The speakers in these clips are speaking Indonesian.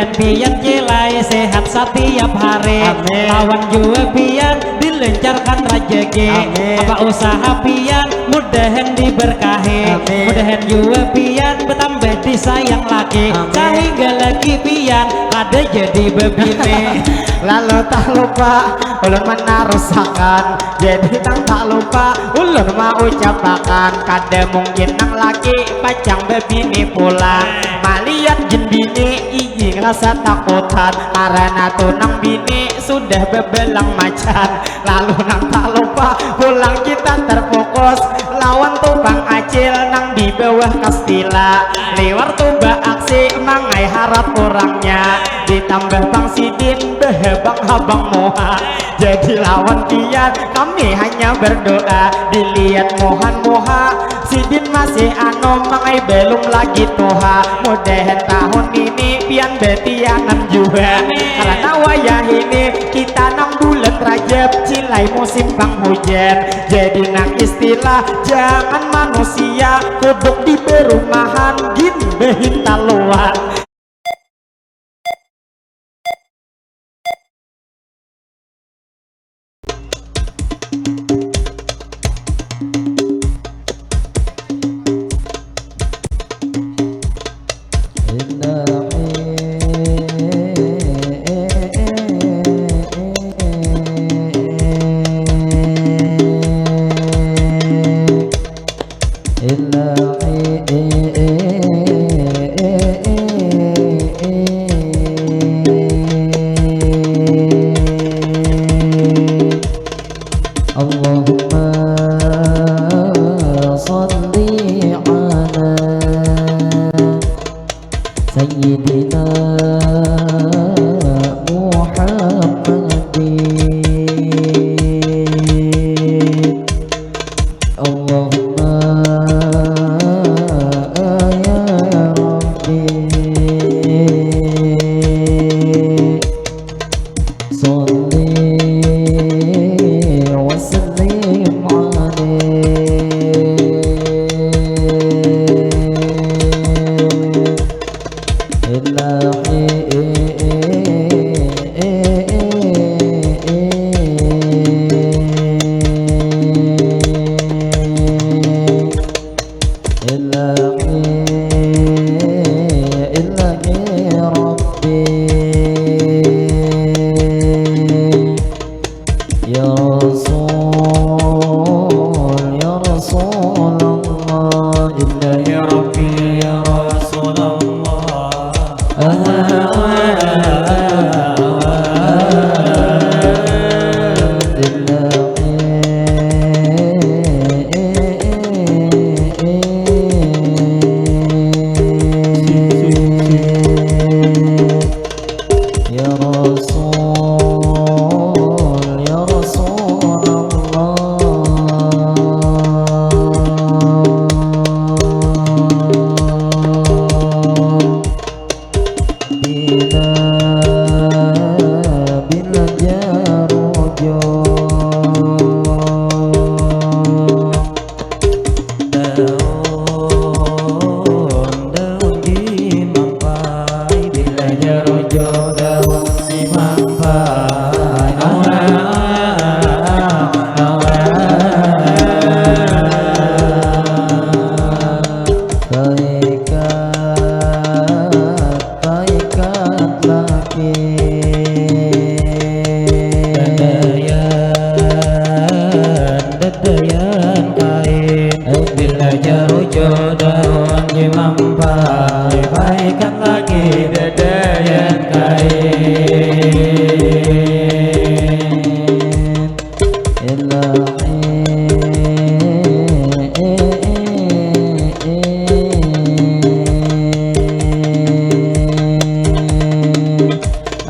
mudahan pian jelai sehat setiap hari. Amin. Lawan juga pian dilancarkan rezeki. Apa usaha pian mudahan diberkahi. Amin. Mudahan juga pian bertambah disayang lagi. Amin. Sehingga lagi pian ada jadi bebini. Lalu tak lupa ulun menarusakan, jadi tak lupa ulun mau ucapakan. Kada mungkin nang laki pacang bebini pulang, maliat jen bini iji rasa takutan. Karena tuh nang bini sudah bebelang macan. Lalu nang tak lupa pulang kita terfokus lawan tubang acil nang di bawah kastila. Liwar tuba aksi mangai harap orangnya, ditambah Bang Sidin behebang habang moha. Jadi lawan kian kami hanya berdoa, dilihat mohan moha Sidin masih mangai belum lagi toha. Mudahan tahun ini pian betianan juga, karena wayah ini kita nang bulan Rajab cilai musim penghujan. Jadi nang istilah jangan manusia kuduk di perumahan gin behin taluan.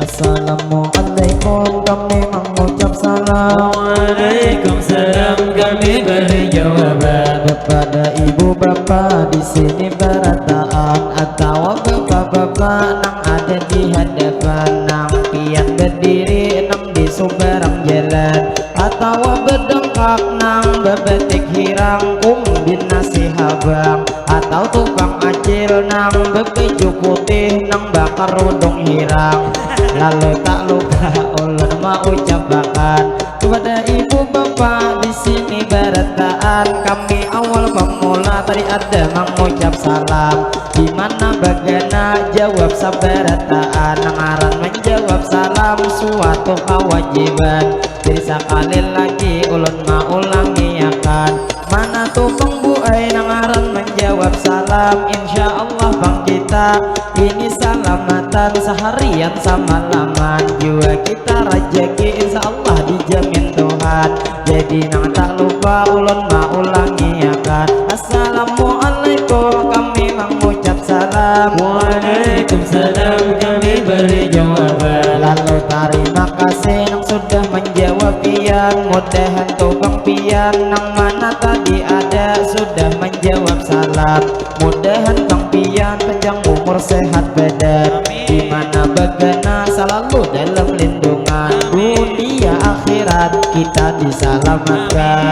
Assalamualaikum, kami mengucap salam. Waalaikumsalam, kami beri jawaban. Kepada ibu bapak di sini berataan, atau bapak-bapak nang ada di hadapan, nang pian berdiri nang di seberang jalan, atau bedong bekak nang bebetik hirang kumbin nasi habang atau tukang acil nang bekeju putih nang bakar rudung hirang. Lalu tak lupa ulun mau ucapakan kepada ibu bapak di sini berataan kami awal pemula tadi ada mengucap salam di mana bagana jawab sabarataan nangaran menjawab salam suatu kewajiban. Jadi sekali lagi ulun mau ulangi akan mana tuh pengbuai nangaran menjawab salam insya Allah bang kita ini salamatan seharian sama laman jiwa kita rajaki insya Allah dijamin Tuhan. Jadi nang tak lupa ulun mau ulangi akan assalamualaikum kami mengucap salam Waalaikumsalam kami beri jawaban. lalu terima kasih nang sudah menjawab pian mudahan tubang pian nang mana tadi ada sudah menjawab salam mudahan bang pian panjang umur sehat badan di mana bagana selalu dalam lindungan dunia akhirat kita diselamatkan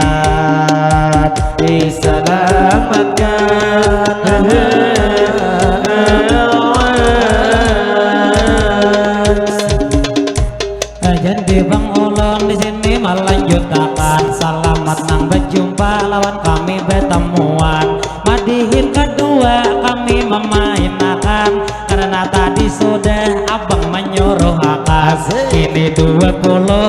Jadi bang ulun di sini melanjutkan selamat nang berjumpa lawan kami bertemuan madihin kedua kami memainkan karena tadi sudah abang menyuruh akan ini 20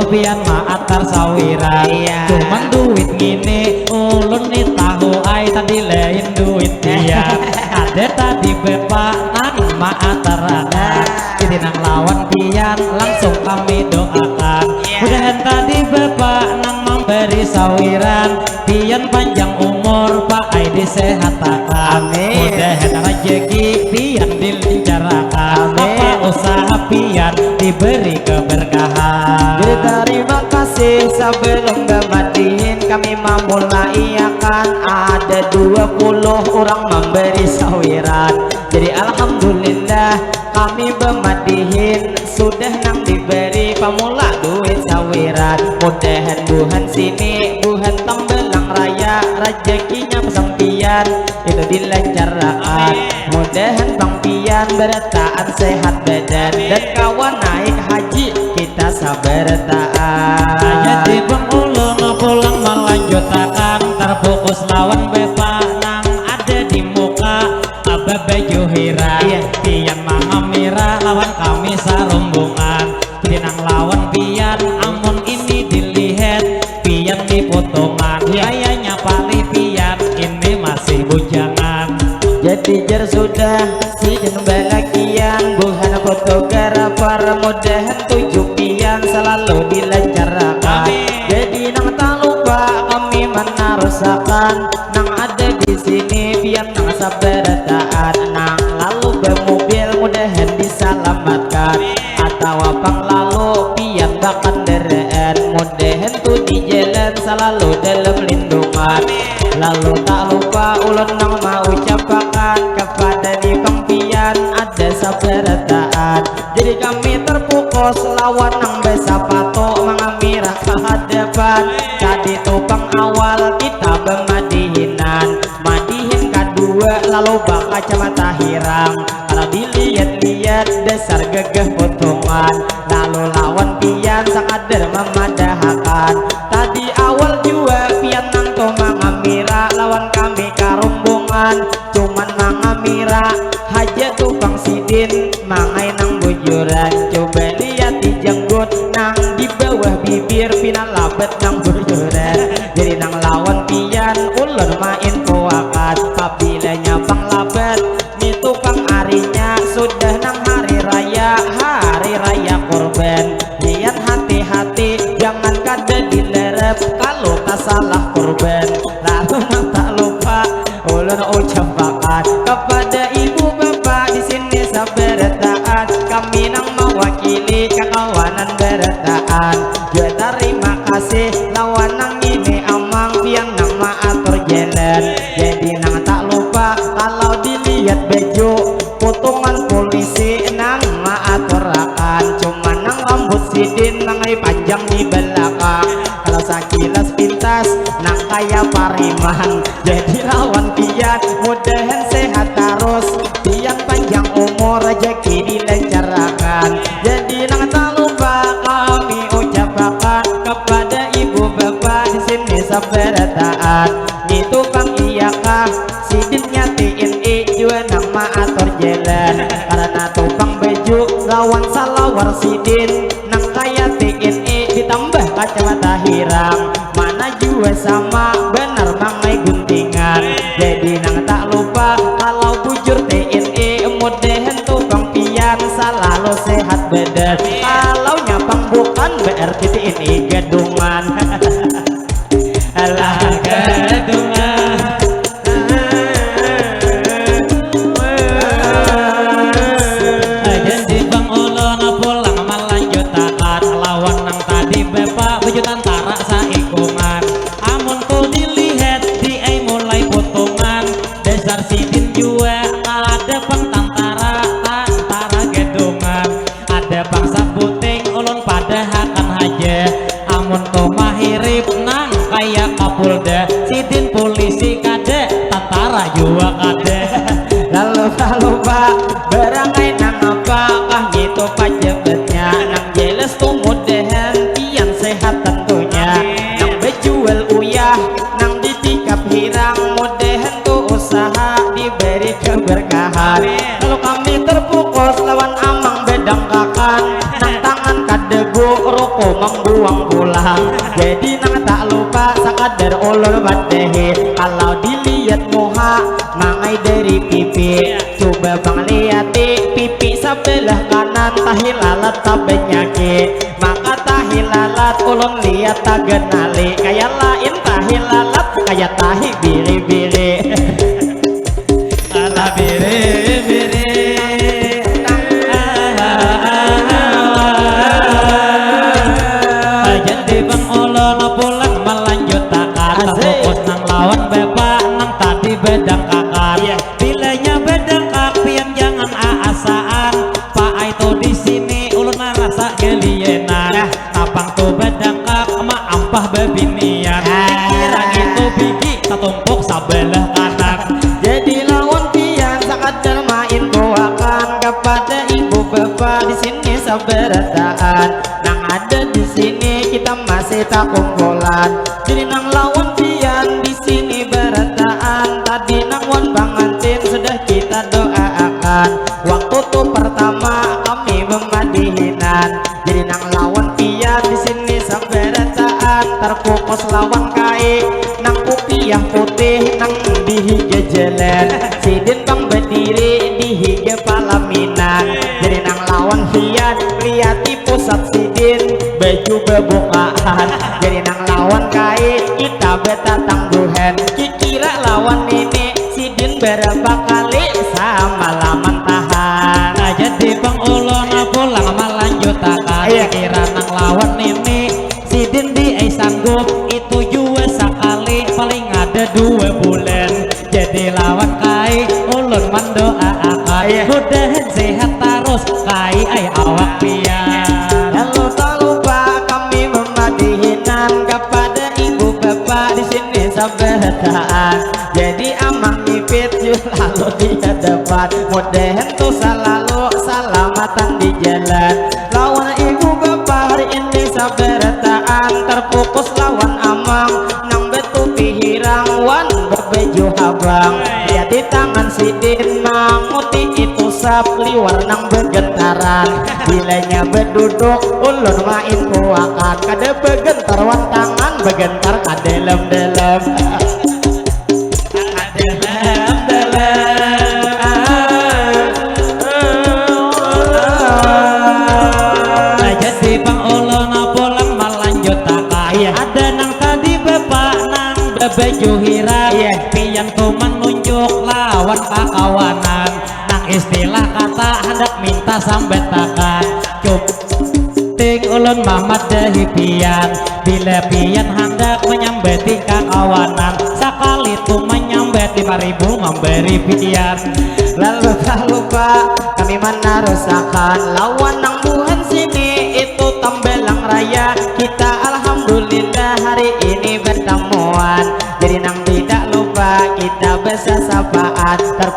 biar maatar sawiran cuman duit gini ulun nih tahu ai tadi lain duit dia ada tadi bepak nang maatar akan ini nang lawan pian langsung kami doakan mudahan tadi bapak nang memberi sawiran pian panjang umur pak ai disehatakan mudahan rezeki pian dilincarakan bapak usaha pian diberi keberkahan. Jadi terima kasih sebelum kematian kami memulai akan ada 20 orang memberi sawiran. Jadi alhamdulillah kami bermadihin sudah nang diberi pemula duit sawiran mudahan buhan sini buhan tembelang raya rezekinya pesampian itu dilancarkan mudahan bang pian bertaan sehat badan dan kawan naik haji kita sabar taat. Jadi bang ulun pulang melanjutkan terfokus lawan bepak nang ada di muka abah baju hiran pian mangamira lawan kami sarumbungan nang lawan pian amun ini dilihat pian di potongan kayaknya pali pian ini masih bujangan. Jadi jar sudah si jen balakian buhan fotografer mudahan tujuh pian selalu dilancarkan. Jadi nang tak lupa kami menarusakan nang ada di sini pian nang sabar taat nang lalu bermobil mudahan diselamatkan atau abang lalu pian bahkan deraan mudahan tuh di jalan selalu dalam lindungan. Lalu tak lupa ulun nang mau ucapakan kepada di pengpian ada sabar taat. Jadi kami terfokus lawan nang besapato mengamirah kehadapan. Jadi topang awal kita bermadihinan madihin kedua lalu bak kacamata hirang kalau dilihat-lihat dasar gagah potongan lalu lawan pian sakadar memadahkan tadi awal jua pian nang to mangamira lawan kami karumbungan cuman mangamira haja tukang sidin mangai nang bujuran coba lihat di jenggot nang di bawah bibir pinal labet nang bujuran jadi nang lawan pian ulun main kuakat pabilanya bang labet ni tukang arinya sudah nang hari raya kurban lihat hati-hati jangan kayak pariman. Jadi lawan pian mudahan sehat terus, pian panjang umur rezeki dilancarkan. Jadi nang tak lupa kami ucapkan kepada ibu bapak di sini sabarataan. Ni tukang iyakah sidinnya TNI juga nang maatur jalan, karena tukang baju lawan salawar sidin nang kaya TNI ditambah kacamata hirang, mana juga sama benar mangai guntingan. Jadi nang tak lupa kalau bujur TNI mudahan tukang pian selalu sehat badan, kalau nyapang bukan berarti TNI gedungan. Alah gedungan. Jadi Bang Ulun pulang melanjutakan lawan nang tadi bepa baju tentara saikungan. Amun ku dilihat di mulai potongan, dasar sidin juga ada pang tentara gedungan, ada bangsa puting ulun pada hakan haja. Amun ku mahirip nang kayak kapolda, sidin polisi kade, tentara juga kade. Lalu lupa berangai nang apakah gitu pajabatnya, nang jelas tuh mudahan pian sehat tentunya. Nang bejual uyah nang ditikap hirang mudahan tuh usaha diberi keberkahan. Lalu kami terfokus lawan amang bedang kakan, nang tangan kadebu rokok membuang pulang. Jadi nang tak lupa sakadar ulur badehi, kalau dilihat muha mangai dari pipi. Coba bang liati pipi sebelah kanan tahilalat tabenyaki, maka tahilalat ulun lihat tagenali kayak lain tahilalat kayak tahi biri-biri. Ala biri-biri. Jadi Bang Ulun pulang melanjutakan, fokus nang lawan bepa nang tadi bedang kakak. Bilanya bedang kapian jangan aasaan, Pak itu di sini ulun merasa gelienan. Tapang tu bedang kak ma ampah bebinian, kira itu biji tatumpuk sabelah kanan. Jadi lawan pian sakadar main kuakan kepada ibu bapak di sini sabarataan. Nang ada di sini kita masih tak kumpulan. Jadi nang lawan pian di sini barataan. Tadi nang wan bangantin sudah kita doakan. Waktu tuh pertama kami memadihinan. Jadi nang lawan pian di sini sabarataan. Terfokus lawan kai nang kopiah putih nang dihiga jalan, sidin bang berdiri dihiga palaminan. Jadi nang lawan pian liati pusat sidin baju bebukaan. Jadi nang lawan kai kita beta tangguhan, kira lawan ini sidin berapa kali sama laman tahan. Nah jadi Bang Ulun pulang melanjutakan, kira nang lawan ini sidin di sanggup itu juga sekali paling ada 2 bulan. Jadi lawan kai ulun mendoakan mudahan sehat terus kai awak pian. Lalu tak lupa kami memadihinan kepada ibu bapak di sini sabarataan. Jadi amang ngipit yuk lalu dia depan, mudahan tuh selalu salamatan di jalan. Lawan ibu bapak hari ini sabarataan, terfokus lawan amang nang betu pihirang wan berbaju habang. Lihat di tangan sidin manguti itu sap liwar nang bergentaran. Bilanya berduduk ulun main kuakan, kada begentar wan tangan begentar kadelem-delem. Jadi Bang Ulun pulang melanjutakan, ada nang tadi bapak nang bebaju hirang, pian tu menunjuk lawan kakawanan, nang istilah kata hendak minta sambetakan. Cup ting ulun Mamat dahi pian, bila pian hendak menyambeti kakawanan, sekali tu menyambet 5.000 memberi pian. Lalu tak lupa kami menarusakan lawan nang buhan sini itu Tambelang Raya. Kita alhamdulillah hari ini bertemuan.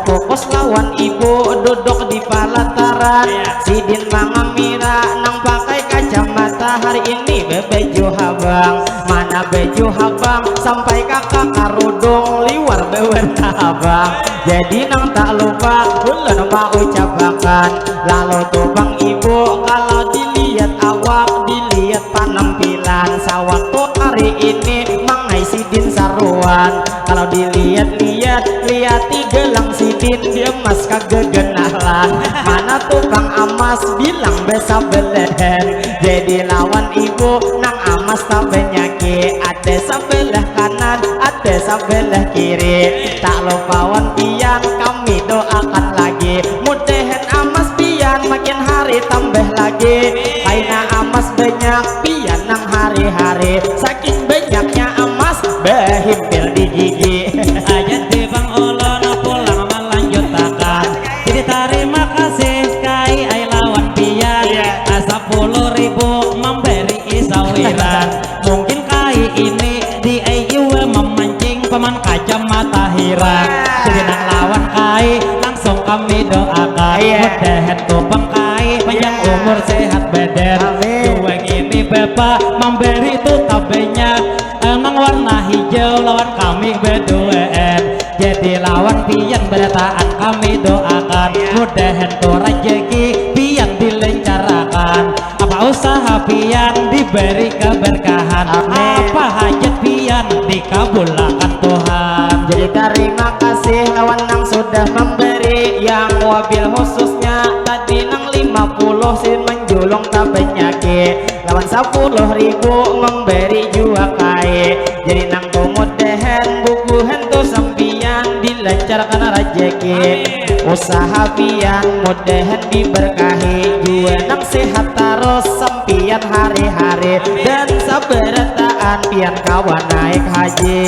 terfokus lawan ibu duduk di pelataran. Sidin mangamira nang pakai kacamata, hari ini bebeju habang. Mana beju habang sampai kakak karudung liwar bewerna abang. Jadi nang tak lupa ulun mau ucapakan, lalu tubang ibu kalau dilihat awak, dilihat penampilan sawaktu hari ini mangai sidin saruan. Kalau dilihat-lihat lihat gelang sidin dia mas kagegenalan. Mana tukang amas bilang besa belen, jadi lawan ibu nang amas tak benyaki. Ada sebelah kanan ada sebelah kiri, tak lupa wan pian kami doakan lagi. Mudahan amas pian makin hari tambah lagi. Kaina amas banyak pian nang hari-hari, saking banyaknya amas behimpil di gigi. Aja di Bang Ulun pulang melanjutkan, jadi terima kasih kai ai lawan pian 10.000 memberi isawiran. Mungkin kai ini di IUW memancing paman kacamata hiran. Jadi nang lawan kai langsung kami doakan, mudahan tupang kai panjang umur sehat badan. Juweng ini bapak memberi tuh banyak, emang warna hijau lawan kami berduaan. Jadi lawan pian berataan kami doakan, mudahan tuh rezeki pian dilencarakan. Apa usaha pian diberi keberkahan, apa hajat pian dikabulkan Tuhan. Jadi terima kasih lawan nang sudah memberi, yang wabil khususnya tadi nang 50 sin menjulung tak benyaki. Lawan 10.000 memberi jua kai, jadi nang kemudahan bukuhan tuh sempian dilancarkan rezeki. Usaha pian mudahan diberkahi, jua nang sehat terus sempian hari-hari, dan sabarataan pian kawan naik haji.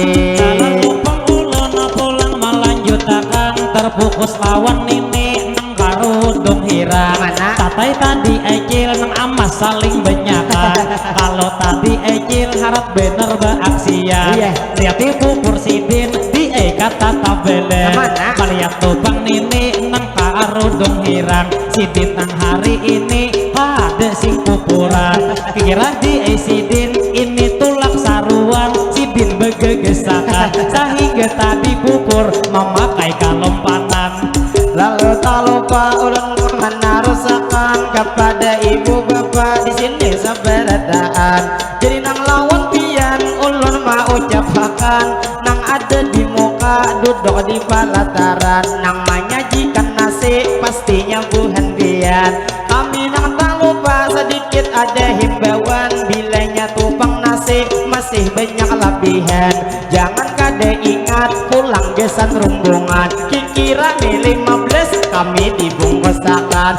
Tupang ulun pulang melanjutkan, terfokus lawan ini nang karudung hirang. Tatai tadi ecil nang amas saling benyakan. Kalau tadi ecil harap bener beaksian, siati pupur sidin di kata tabelen. Melihat tupang nini nang karudung hirang, sidin nang hari ini ada sing pupuran. Kira di sidin ini tulak saruan, sidin begegesakan sehingga tadi pupur memakai kalompanan. Lalu tak lupa ulun menarusakan kepada ibu bapak di sini sabarataan. Jadi nang lawan pian ulun mau ucapakan, nang ada di muka duduk di pelataran, nang menyajikan nasi pastinya buhan pian. Kami nang tak lupa sedikit ada himbauan, bilanya tupang nasi masih banyak lebihan. Jangan kada ingat pulang gesan rumbungan, kira nih 15 kami dibungkusakan.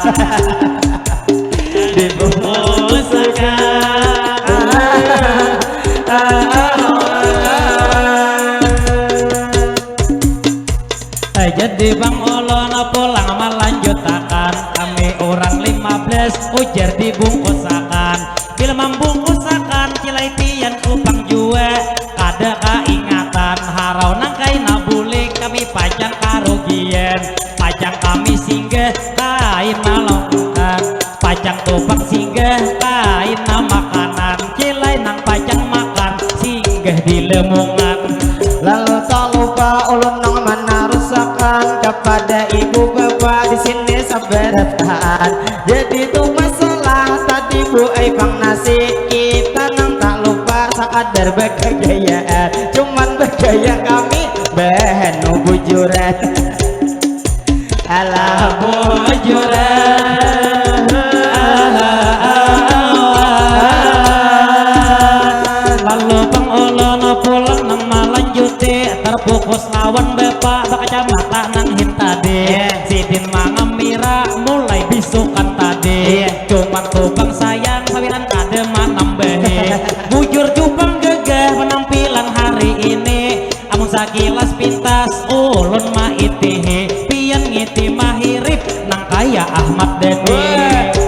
Jadi Bang Ulun pulang melanjutkan, kami orang 15 ujar dibungkusakan. Bila membungkusakan cilai pian upang jua, kada keingatan harau nang kaina bulik kami pajang karugian. Pajang kami singgah kaina longkan, pajang tupang singgah kaina makanan. Cilai nang pajang makan singgah di lemungan. Lalu tak lupa ulun nang menarusakan kepada ibu bapak di sini sabarataan. Jadi tu masalah tadi bu bang nasi, kita nang tak lupa sakadar bergayaan, cuman bergaya kami behenu bujuran. Alah bujuran, lalu Bang Ulun pulang nang melanjuti, terfokus lawan bapak kacamata nang hintade. Sidin mangamira mulai bisukan tadi, cuman tupang sayang sawiran kada manambahi. Bujur cupang gegah penampilan hari ini, amun sakilas pintas ulun maitihi, pian ngiti mahirip nang kaya Ahmad Dhani.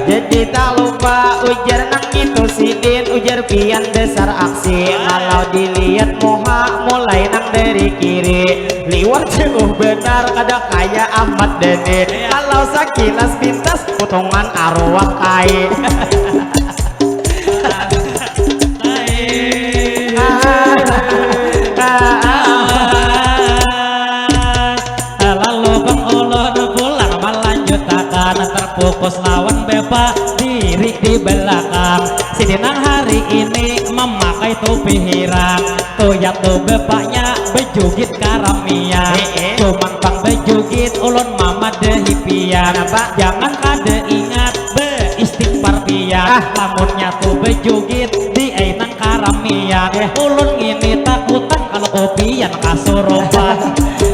Jadi tak lupa ujar nang itu sidin, ujar pian besar aksi. Kalau dilihat muha mulai nang yang dari kiri liwat jauh benar kada kaya Ahmad Dhani kalau sekilas pintas potongan arwah kai lalu Bang Ulun pulang melanjutkan terfokus lawan bepa diri di belakang si Dinang hari ini memakai topi hirang tuh ya tuh bapaknya bejugit karamian cuman Bang bejugit ulun mama dehipian jangan kada ingat beistighfar pian lamunnya tuh bejugit di ainang karamian ulun ini takutan kalau kopian kasurupan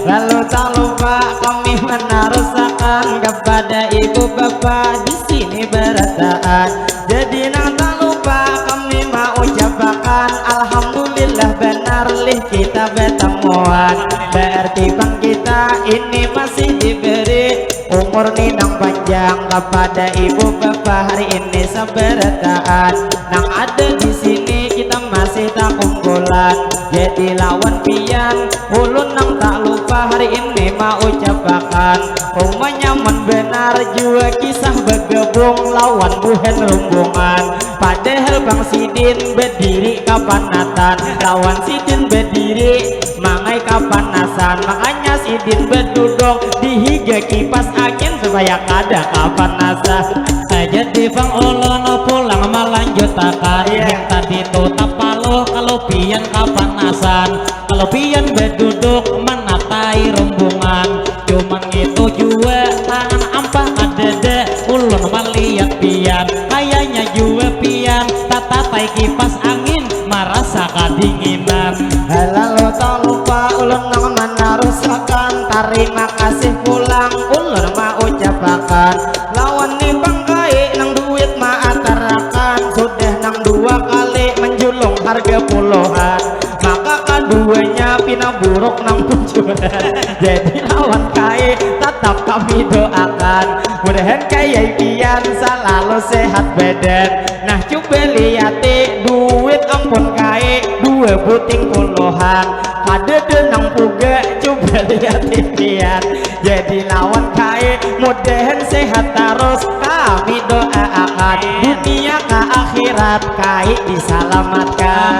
lalu tak lupa kami menarusakan kepada ibu bapak di sini berataan jadi nang tak lupa kami mau ucapkan alhamdulillah benar lih kita bertemuan berarti bang kita ini masih diberi umur ninang panjang kepada ibu bapak hari ini seberataan nang ada di sini kita masih tak kumpulan jadi lawan pian ulun nang tak lupa hari ini mau ucapkan rumahnya men benar jua kisah bergabung lawan buhen rombongan padahal Bang Sidin berdiri kapanatan lawan Sidin berdiri mangai kapanasan makanya Sidin berduduk di higa kipas angin supaya kada kapanasan jadi Bang Ulun pulang melanjutkan yang tadi tuh tapaluh kalau pian kapanasan kalau pian berduduk menatai rombongan cuman itu juga tangan ampah kadede ulun melihat pian kayaknya juga pian tatatai kipas angin merasa kedinginan lalu tak lupa ulun nang menarusakan terima kasih pulang ulun mau ucapkan lawan nih Bang Kai nang duit maatarakan sudah nang 2 kali menjulung harga puluhan maka keduanya pina buruk nang penjualan jadi lawan Kai tetap kami doakan mudahan kaya pian selalu sehat badan nah coba lihat duit ampun Kai 2 buting puluhan ada denang puga coba lihat pian jadi lawan Kai mudahan sehat terus kami doakan dunia ke akhirat Kai diselamatkan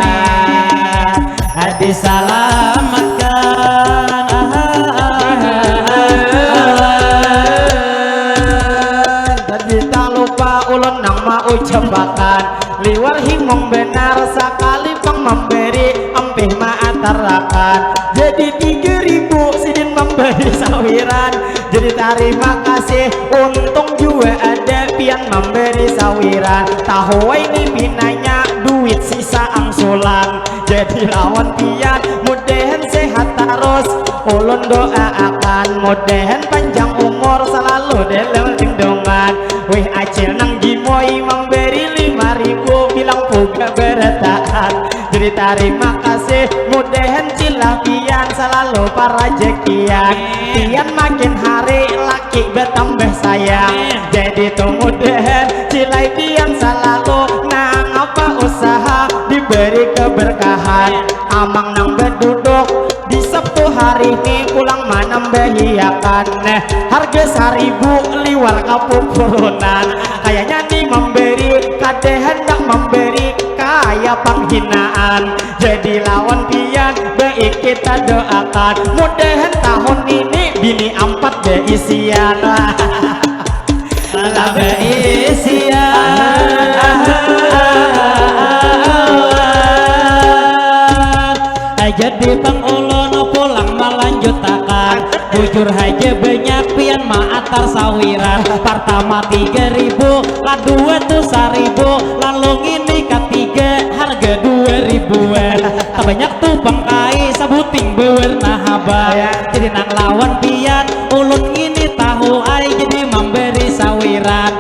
diselamatkan jadi tak lupa ulun nang mau ucapkan liwar himong benar sekali Bang memberi empih maatarakan jadi 3.000 Sidin memberi sawiran jadi terima kasih untung juga ada pian memberi sawiran tahu ini pinanya duit sisa angsulan jadi lawan pian mudahan sehat terus ulun doakan mudahan panjang umur selalu dalam lindungan wih acil nang gimoy memberi 5.000 bilang puga berataan jadi terima kasih mudahan cilah pian selalu parajekian pian makin hari laki bertambah sayang jadi tuh mudahan cilai pian selalu nang apa usaha diberi keberkahan amang nang berduduk di Sabtu hari ini pulang menambahiakan harga 1.000 liwar kapupurunan kayaknya nih memberi kade hendak memberi kaya penghinaan jadi lawan pian baik kita doakan mudahan tahun ini bini 4 beisian jadi Bang Ulun pulang melanjutkan bujur aja banyak pian maatar sawiran pertama 3.000 kedua tuh 1.000 lalu ini ketiga harga 2.000-an tak banyak tuh Bang Kai sabuting bewarna haba jadi nang lawan pian ulun ini tahu ai jadi memberi sawiran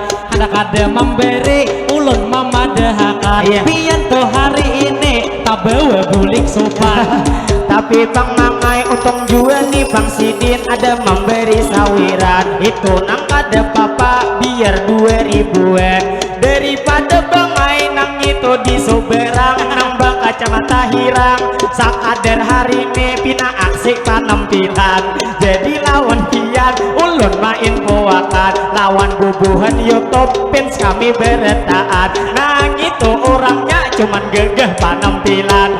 ada memberi ulun memadahakan pian tuh hari ini tak bawa bulik sopan tapi Bang Mangai untung juga nih Bang Sidin ada memberi sawiran itu nang kada papa biar 2.000-an daripada Bang Ai nang itu di soberang nang baka kacamata hirang sakadar hari ini pina aksi penampilan jadi lawan pian ulun main poakan lawan bubuhan YouTube pins kami beretaan nang itu orangnya cuman gegeh penampilan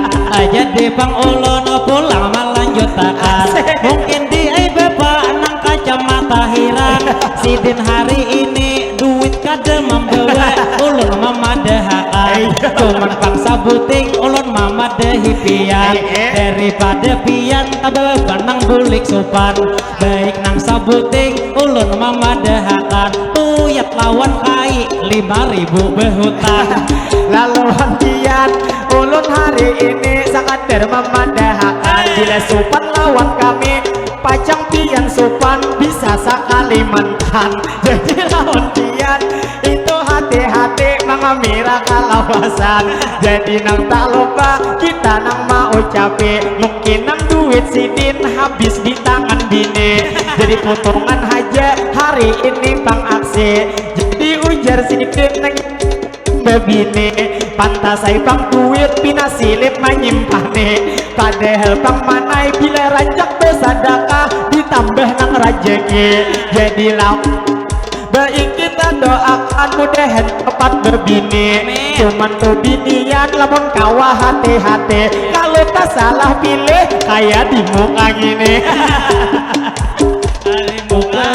jadi bang ulun pulang melanjutkan mungkin di bapak nang kacamata hirang sidin hari ini duit kada membawa ulun memadahakan cuman bangsa buting ulun memadahi pian daripada pian tabah benang bulik sopan baik nang sabuting ulun memadahakan tuyat lawan kai 5.000 behutang lalu pian ulun hari ini sakadar memadahakan bila sopan lawan kami pacang pian sopan bisa sakalimantan jadi lawan pian itu hati-hati mengamira kalawasan jadi nang tak lupa kita nang mau capek mungkin nang duit sidin habis di tangan bini jadi potongan aja hari ini bang aksi jadi ujar sidin nang bebini pantas saya bang duit pina silip menyimpane padahal bang manai bila rancak besadakah ditambah nang rajeki jadi lau baik kita doakan mudahan tepat berbini cuman tuh binian lamun kawah hati-hati kalau tak salah pilih kayak di muka gini di muka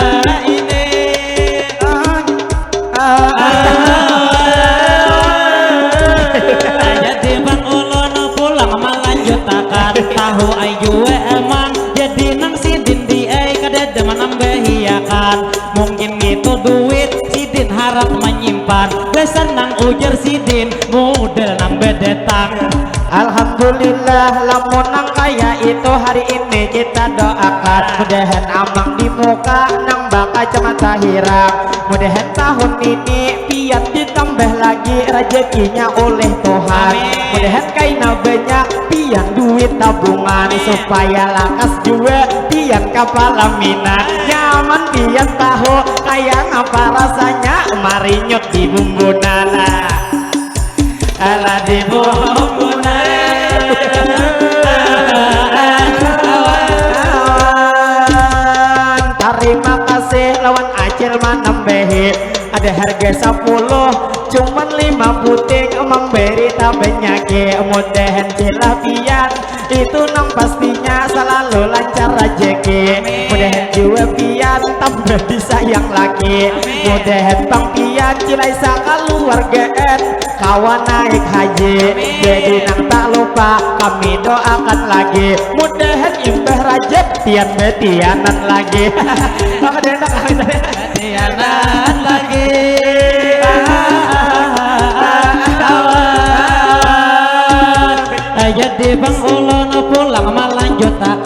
ini jadi bang ulun pulang melanjutkan tahu ayu emang jadi nang sidin di kada demen nambahiakan mungkin itu duit sidin harap menyimpan besan nang ujar sidin model nang bedetang alhamdulillah lamun nang kaya itu hari ini kita doakan mudahan amang di muka nang baka kacamata hirang mudahan tahun ini pian ditambah lagi rezekinya oleh Tuhan mudahan kaina banyak pian duit tabungan supaya lakas juga pian kapal minat nyaman pian tahu kayak apa rasanya mari nyot di bumbunan ala di bumbunan terima kasih lawan acil manambehi ada harga 10 cuman 5 puting memberi tak banyak mudahan cilapian itu nang pastinya selalu lancar rezeki mudahan jiwa pian tambah disayang lagi mudahan bang pian cilai keluargaan kawan naik haji jadi nang tak lupa kami doakan lagi mudahan imbah rajab tian betianan lagi tianan lagi jadi bang ulun pulang melanjutkan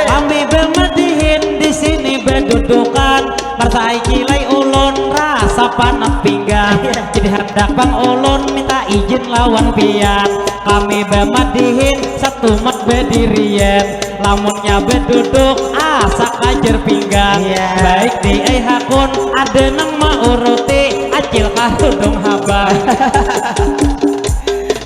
kami bermedihin di sini berdudukan percaya kilai ulun rasa panas pinggang jadi hendak bang ulun minta izin lawan pian kami bermedihin satu mat berdirian lamunnya berduduk asa kajer pinggang baik di hakun ada nang mauruti acil karudung habang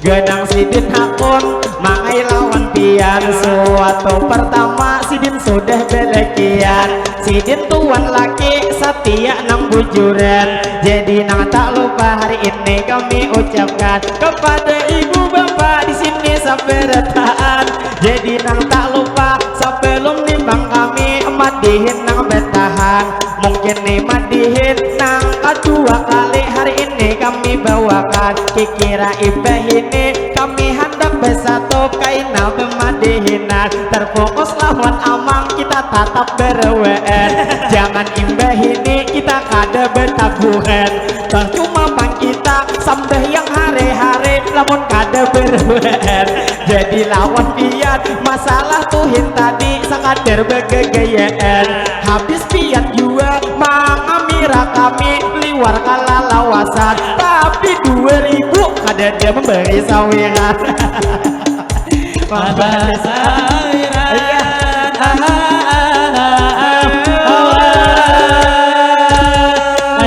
genang sidin hakun mangai lawan pian suatu pertama sidin sudah belekian sidin tuan laki setia nang bujuran jadi nang tak lupa hari ini kami ucapkan kepada ibu bapak di sini sampai retaan jadi nang tak lupa sebelum nimbang kami madihin nang betahan mungkin nih madihin nang kedua kali hari ini kami bawakan kikira ibah ini kami hendak bersatu kaina bemadihinan terfokus lawan amang kita tatap berwean jangan imbah ini kita kada bertabuhan percuma bang kita sambah yang hari-hari lamun kada berwean jadi lawan pian masalah tuhin tadi sakadar begegayaan habis pian juga mangamira kami liwar kalalawasan tapi 2000 kada dia memberi sawiran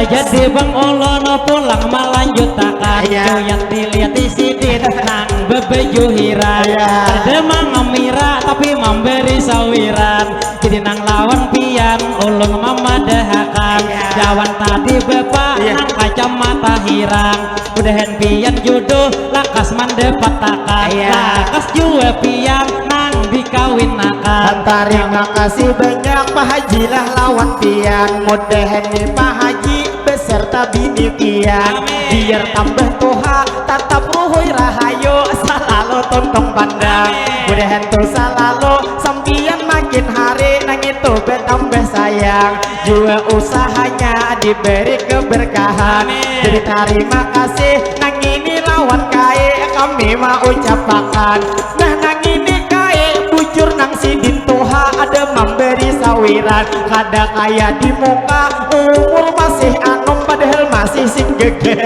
jadi bang ulun pulang melanjutkan yang dilihat di sidin nang nang bebejuhiran ada mangamira tapi memberi sawiran jadi nang lawan pian ulun mamadahakan jawan tadi bapak nang kacamata hirang udahan pian jodoh lakas mandepatakan lakas jua pian nang dikawinakan. Terima kasih banyak Pak Haji lah lawan pian mudahan nih Pak Haji beserta bini pian biar tambah toha tatap ruhui rahayu selalu tontong pandang mudahan tuh selalu sampian makin hari nang itu betambah sayang juga usahanya diberi keberkahan jadi terima kasih nang ini lawan kai kami mau ucapkan nah nang ini kai bujur nang sidin toha ada memberi sawiran kada kaya di muka umur masih anom padahal masih sing gegen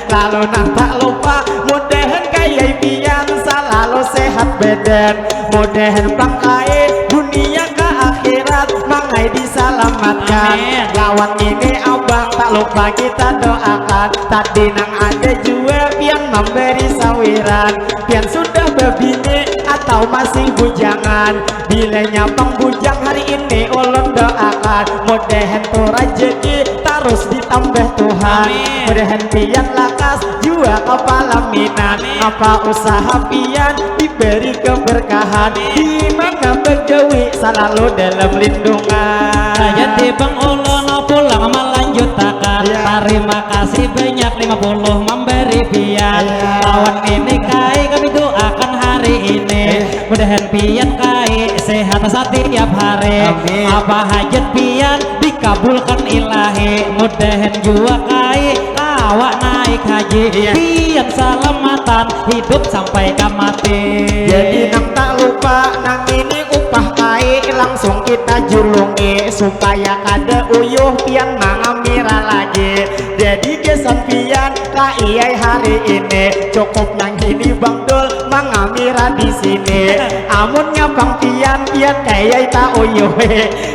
lalu nang tak lupa mudahan kaya pian selalu sehat badan mudahan bangkai dunia ke akhirat mangai diselamatkan lawan ini abang tak lupa kita doakan tadi nang ada juga pian memberi sawiran pian sudah berbini atau masih bujangan bilanya bang bujang hari ini ulun doakan mudahan tuh rezeki terus ditambah Tuhan mudahan pian lakas jua kepala minat apa usaha pian diberi keberkahan di mana begawi selalu dalam lindungan jadi bang ulun pulang melanjutkan terima kasih banyak 50 memberi pian lawan ini kai kami doakan hari ini mudahan pian kai sehat setiap hari apa hajat pian dikabulkan ilahi mudahan jua kai awak naik haji pian selamatan hidup sampai ke mati jadi nang tak lupa nang ini upah kai langsung kita julungi supaya kada uyuh pian mangamira lagi jadi kesan pian kaiyai hari ini cukup nang ini bang dul mangamira di sini amunnya bang pian kayai tak uyuh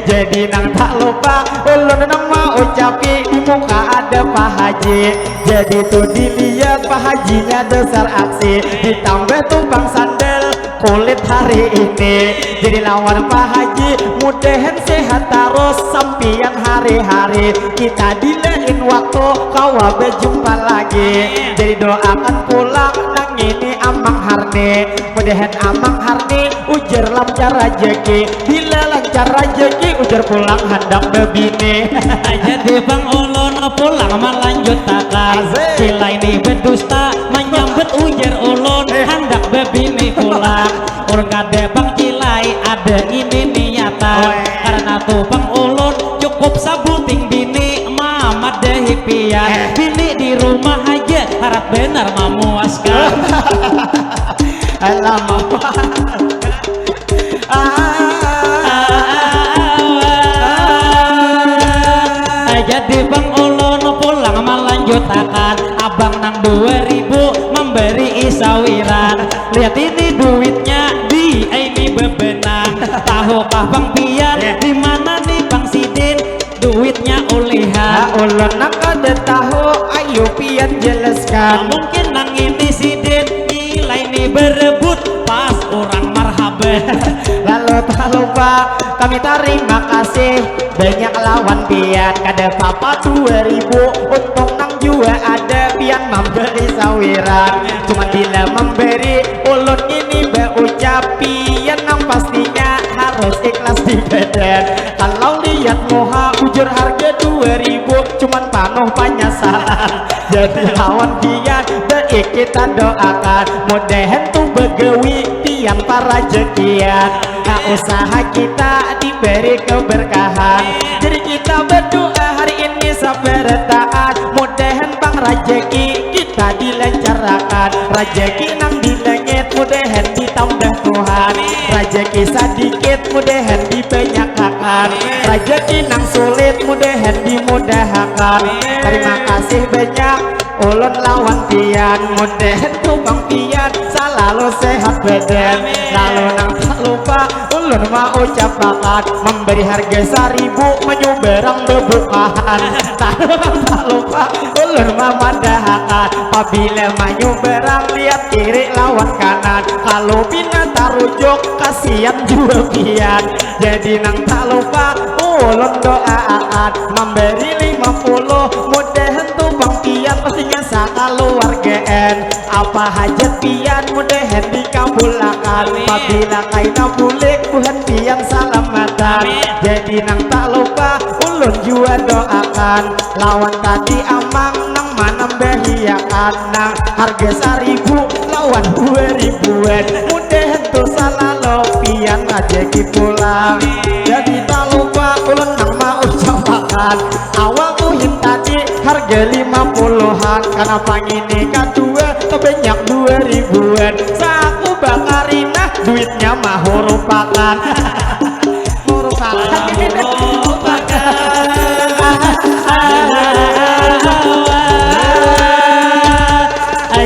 jadi nang tak lupa ulun nang mau ucapi di muka ada Pak Haji jadi tuh dilihat Pak Hajinya dasar aksi ditambah tuh bang sandal kulit hari ini jadi lawan Pak Haji mudahan sehat terus sampian hari-hari kita dilein waktu kawa berjumpa lagi jadi doakan pulang nang ini amang harni mudahan amang harni ujar lancar rezeki bila lancar rezeki ujar pulang hendak bebini jadi bang ulun pulang melanjutkan sila ini berdusta menyambut ujar ulun hendak bebini pulang urun kade bang cilai ada ini niatan karena tuh bang ulun cukup sabuting bini mama dehi pian bini di rumah aja harap benar memuaskan alamak jadi bang ulun pulang melanjutkan abang nang 2000 memberi isawiran lihat ini duitnya di ini bebenang tahukah bang pian di mana nih bang sidin duitnya ulihan ulun nak kada tahu ayo pian jelaskan mungkin nang ini sidin nilai ini berebut pas orang marhaban lalu tak lupa kami terima kasih banyak lawan pian kada papa 2000 untung nang juga ada pian memberi sawiran cuma bila memberi ulun ini berucap pian nang pastinya harus ikhlas di badan kalau lihat moha ujur harga 2000 cuman panuh penyesalan jadi lawan pian baik kita doakan mudahan tuh begawi pian para rezekian nah usaha kita diberi keberkahan jadi kita berdoa hari ini sabar taat mudahan bang rezeki kita dilancarkan rezeki nang di langit mudahan ditambah Tuhan rezeki sedikit mudahan dibanyakkan rezeki nang sulit mudahan dimudahkan terima kasih banyak ulun lawan pian mudahan tukang pian selalu sehat badan lalu nang tak lupa ulun mau ucapakan memberi harga 1000 menyuberang bebukaan tak lupa ulun memadahakan apabila menyuberang lihat kiri lawan kanan kalau bina tarujuk kasihan jual pian jadi nang tak lupa ulun doaan memberi 50 mudahan tuh bang pian pastinya sakaluargaan apa hajat pian mudahan dikabulakan apabila kaina bulik buhan pian salamatan jadi nang tak lupa ulun jua doakan lawan tadi amang nang manam bahiakan nang harga 1000 lawan 2000-an mudahan tuh selalu pian ngajaki pulang jadi tak lupa ulun nang mau ucapakan awal uhin tadi harga 50-an karena pangini kedua kebanyak 2000-an saku bakarina duitnya mah rupakan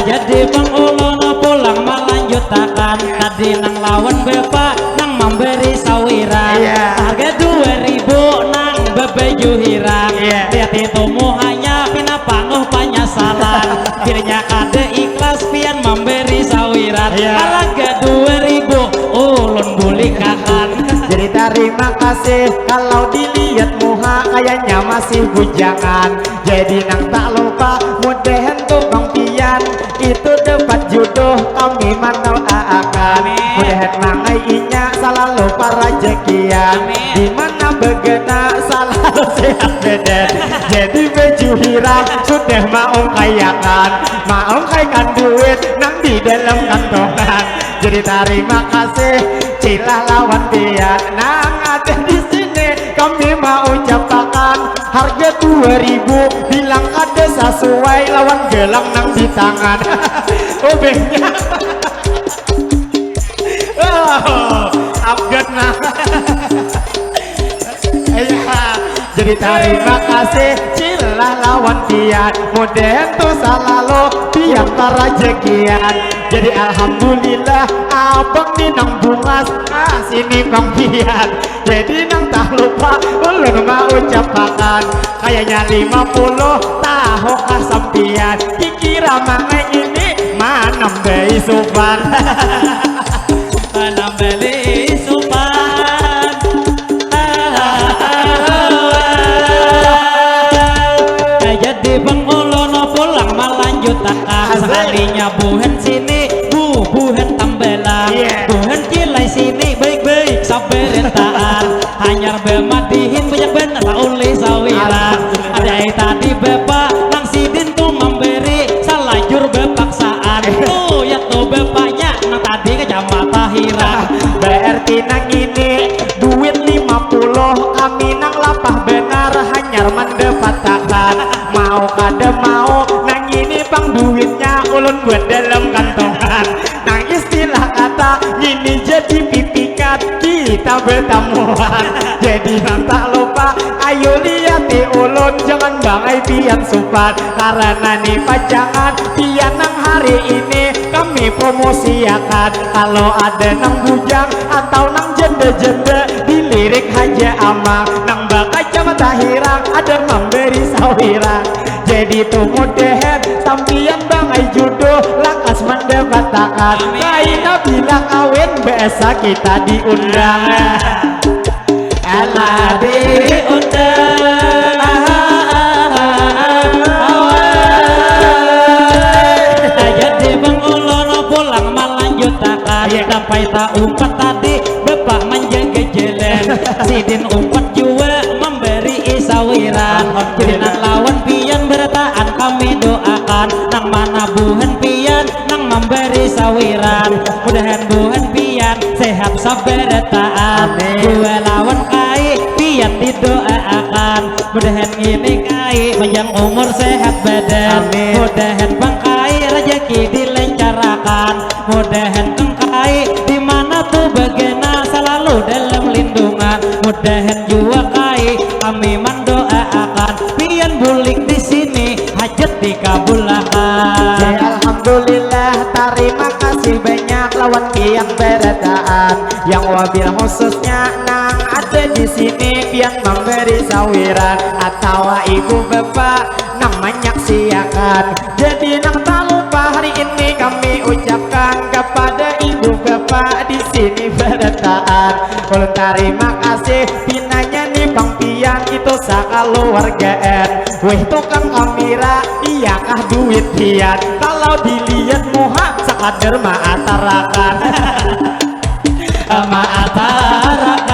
jadi bang ulun pulang melanjutakan tadi nang lawan bapak nang memberi sawiran harga 2000 nang bebeju hirang lihat itu muhanya pina panguh penyesalan dirinya kade ikhlas pian memberi sawiran harga 2000 ulun bulikakan jadi terima kasih kalau dilihat muha kayaknya masih bujangan jadi nang tak lupa mudahan tukang pian itu dapat jodoh kami mendoakan mudahan mangainya selalu para rezekian dimana begena selalu sehat badan jadi baju hirang sudah mau kayakan mau kayakan duit nang di dalam kantongan jadi terima kasih cilah lawan pian nang ada di sini kami mau ucapkan harga 2000 bilang ada sesuai lawan gelang nang di tangan obengnya upgrade nah jadi terima kasih cilah lawan pian mudahan tuh selalu pian rezekian jadi alhamdulillah abang di nang bungas sini bang pian jadi nang tak lupa ulun mau ucapakan kayaknya 50 tahu kasampian dikira mangai ini manam bayi supan manam beli supan jadi bang ulun pulang melanjutakan sekalinya buhen sini buhen tambelan buhen kilai sini baik-baik saberintaan hanyar bemadihin banyak bener tak oleh sawiran ada tadi bapak nang sidin tuh memberi salajur bepaksaan tuh ya tuh bapaknya nang tadi ke Jamal Tahiran berarti nang ini duit 50 kami nang lapah benar hanyar mendapatkan mau kada mau nang ini bang duitnya ulun buat dalam kantongan nang istilah kata ini jadi pipikan kita bertamuan jadi nang tak lupa ayo lihat ulun jangan bangai pian supan karena nih pajangan pian nang hari ini kami promosiakan kalau ada nang bujang atau nang janda-janda dilirik aja amang nang bakal Jamal Tahiran ada memberi sawiran jadi tuh mudahan tampian bangai jodoh lakas mendapatkan kaina bilang kawin biasa kita diundang Ella diundang jadi bang ulun pulang melanjutakan sampai tak umpat tadi bapak menjaga jalan sidin umpat juga memberi isawiran jadi nang lawan pian bertaan kami doakan nang mana buhan pian nang memberi sawiran mudahan buhan pian sehat sabarataan dua lawan kai pian didoakan mudahan ini kai panjang umur sehat badan mudahan bang kai rezeki dilencarakan mudahan engkai dimana tuh bagena selalu dalam lindungan mudahan juga kai kami mendoakan pian bulik di sini hajat dikabulkan wabil khususnya nang ada di sini yang memberi sawiran atau ibu bapak nang menyaksikan. Jadi nang tak lupa hari ini kami ucapkan kepada ibu bapak di sini bertaat. Ulun terima kasih pinanya nih Bang Pian itu sakaluargaan. Weh tukang kamera iyakah duit pian kalau dilihat muha sakadar maatarakan. Maatarakan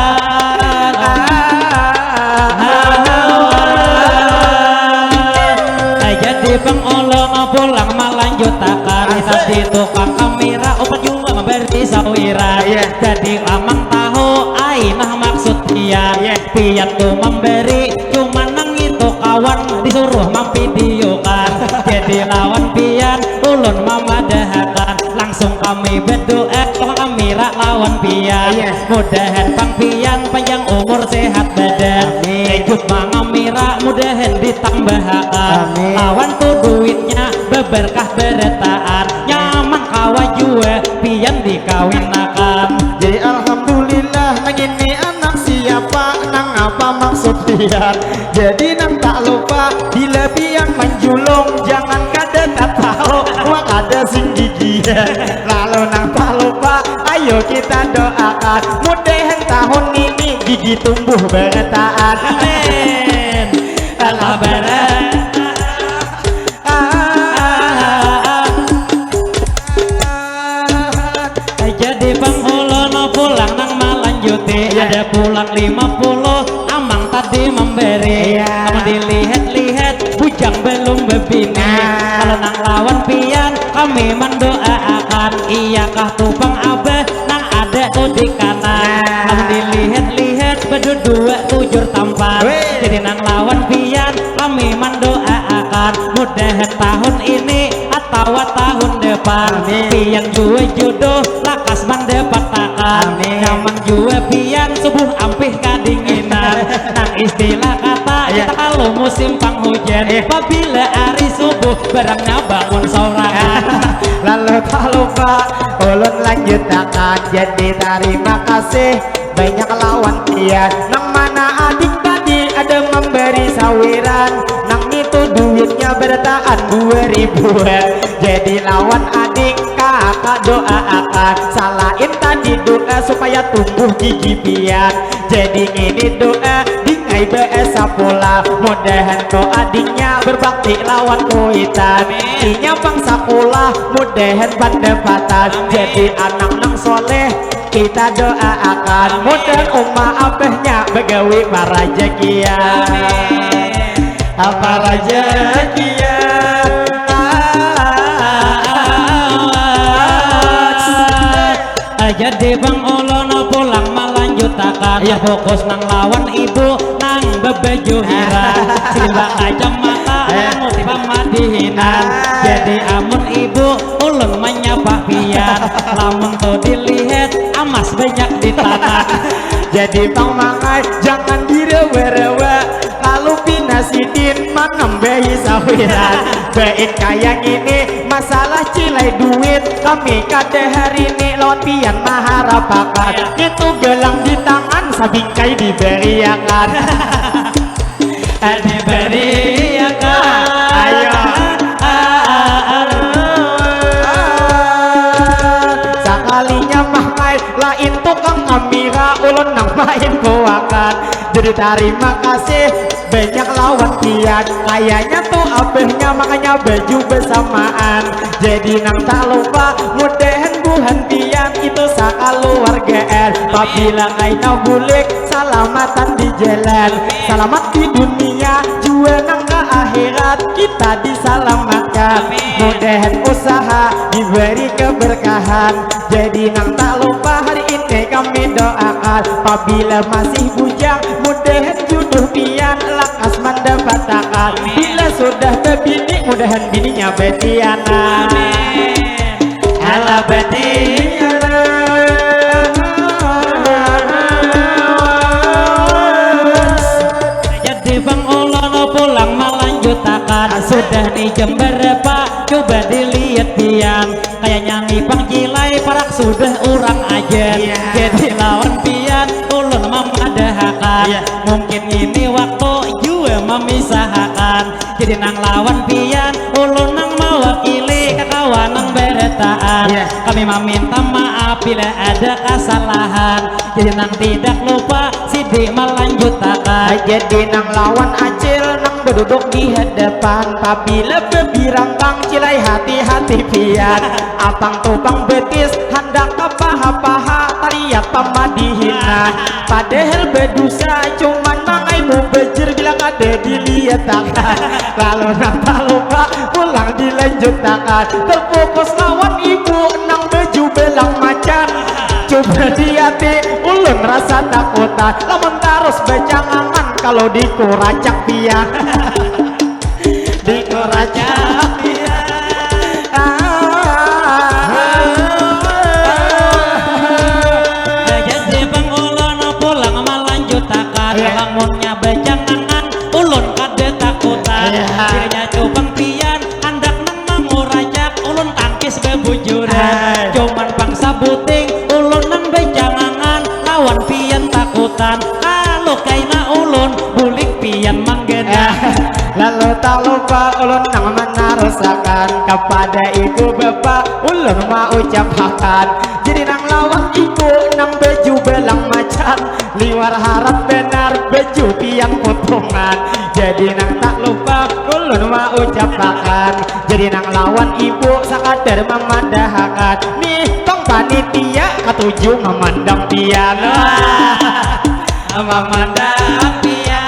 jadi Bang Olo pulang melanjutakan tadi tukang kamera opat juga memberi sawiran. Jadi amang tahu ainah maksud pian pian tuh memberi cuma nang itu kawan disuruh memvideokan. Jadi lawan pian ulun memadahakan langsung kami berdoa tukang kamera lawan pian. Mudahan Bang Pian panjang umur sehat badan hidup Bang kamera mudahan ditambahkan. Lawan tuh duitnya beberkah beretaan nyaman kawa jua pian dikawinakan. Jadi alhamdulillah nang ini anak siapa nang apa maksud pian. Jadi nang tak lupa bila pian menjulung jangan kada tak tahu wak ada sing gigian. Lalu nang tak lupa ayo kita doakan mudahan tahun ini gigi tumbuh beretaan. Amin. Allah barak jadi Bang Olo pulang nang melanjuti ada pulang 50 amang tadi memberi kamu dilihat-lihat bujang belum bebini. Kalau nang lawan pian kami mendoakan iyakah tupang abah nang ada tuh di kanan. Kamu dilihat-lihat berdua tujur tampan. Jadi nang lawan pian kami mendoakan mudahan tahun ini atau tahun depan pian jua jodoh lakas mendapat takan. Nyaman jua pian subuh ampih kadinginan nang istilah kata kita kalau musim penghujan apabila hari subuh barangnya bangun sorangan. Lalu tak lupa ulun lanjutakan jadi terima kasih banyak lawan pian nang mana adik tadi ada memberi sawiran nang itu duitnya bertahan 2000-an. Jadi lawan adik kakak doa akan salahin tadi doa supaya tumbuh gigi pian. Jadi ini doa dingai biasa pula mudahan ko adiknya berbakti lawan kuitan. Inya bangsa pula mudahan pendapatan jadi anak nang soleh kita doa akan mudahan umma abahnya begawi para jakia apa rajakia. Jadi Bang Olo pulang melanjutakan fokus nang lawan ibu nang bebeju hiran sila kacamata nang tiba madihinan. Jadi amun ibu ulun menyapa pian lamun tuh dilihat amas banyak di tanah. Jadi Bang Mangai jangan direwa-rewa kalau pinasidin menambahi sawiran. Baik kayak ini masalah cilai duit kami kada hari ini lawan pian maharapakan itu gelang di tangan sabingkai diberiakan. Diberiakan ayo sakalinya mahai lain tukang kamera ulun nang main kuakan. Jadi terima kasih banyak lawan pian kayaknya tuh abahnya makanya baju bersamaan. Jadi nang tak lupa mudahan buhan pian itu sakaluargaan. Apabila kaina bulik salamatan di jalan selamat di dunia jua nang ke akhirat kita diselamatkan. Mudahan usaha diberi keberkahan. Jadi nang tak lupa hari ini kami doakan apabila masih bujang mudahan jodoh pian lakas mendapat takat. Bila sudah berbini mudahan bininya betiana. Ala betiana. Jadi Bang Olo pulang melanjutakan sudah di jam berapa coba dilihat pian kayaknya ngipang jilai parak sudah urang aja. Jadi lawan ya, mungkin ini waktu juga memisahkan. Jadi nang lawan pian ulun nang mewakili kakawan nang beretaan. Kami meminta maaf bila ada kesalahan. Jadi nang tidak lupa Sidi melanjutkan. Jadi nang lawan acil nang berduduk di hadapan. Apabila bebirangkang cilai hati-hati pian. Apang tupang betis hendak ke paha-paha tariat pamadihina. Padahal berdosa cuman mangaimu bejir bila kada dilihat akan. Lalu nang tak lupa pulang dilanjutkan. Terfokus lawan ibu nang baju belang macan. Coba di hati ulun rasa takutan. Lamun terus becangangan kalau dikuracak pian. Dikuracak pian. Jadi bang ulun pulang melanjutkan. Lamunnya becangangan ulun kada takutan. Dirinya cubang pian hendak nang mangurajak ulun tangkis bebujuran. Cuman pangsa buting ulun nang becangangan lawan pian takutan. Kalau kaina ulun bulik pian manggena. Lalu tak lupa ulun nang menarusakan kepada ibu bapak ulun mau ucapkan. Jadi nang lawan ibu nang baju belang macan liwar harap benar baju pian potongan. Jadi nang tak lupa ulun mau ucapkan. Jadi nang lawan ibu sakadar memandahkan. Nih tong panitia ketujuh memandang pian. Memandang pian.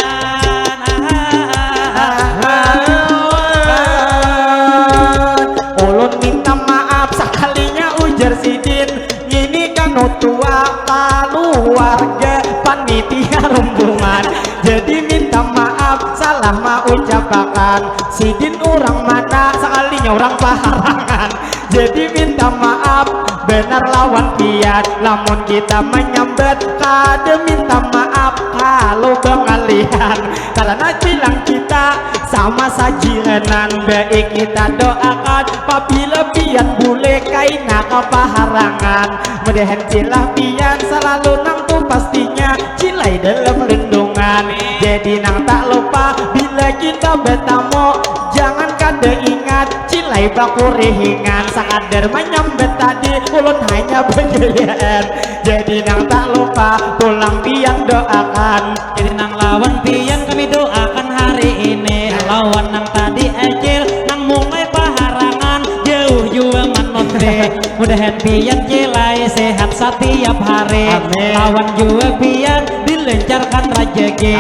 Ulun minta maaf sekalinya ujar Sidin. Ini kan tua keluarga panitia rombongan. Jadi minta maaf salah mau ucapkan. Sidin orang mana sekalinya orang Paharangan. Jadi minta maaf benar lawan pian. Lamun kita menyambat kada minta maaf kalau pengalihan. Karena bilang kita sama sajirenan. Baik kita doakan apabila pian boleh kaina ke Paharangan. Mudahan cilah pian selalu nang tu pastinya cilai dalam lindungan. Jadi nang tak lupa bila kita bertamu jangan kada ingat cilai baku rehingan. Sakadar menyambet tadi ulun hanya bergelian. Jadi nang tak lupa pulang pian doakan. Jadi nang lawan pian kami doakan hari ini. Lawan nang tadi ecil nang mulai Paharangan jauh juga manotre. Mudahan pian cilai sehat setiap hari. Amin. Lawan juga pian dilancarkan rezeki.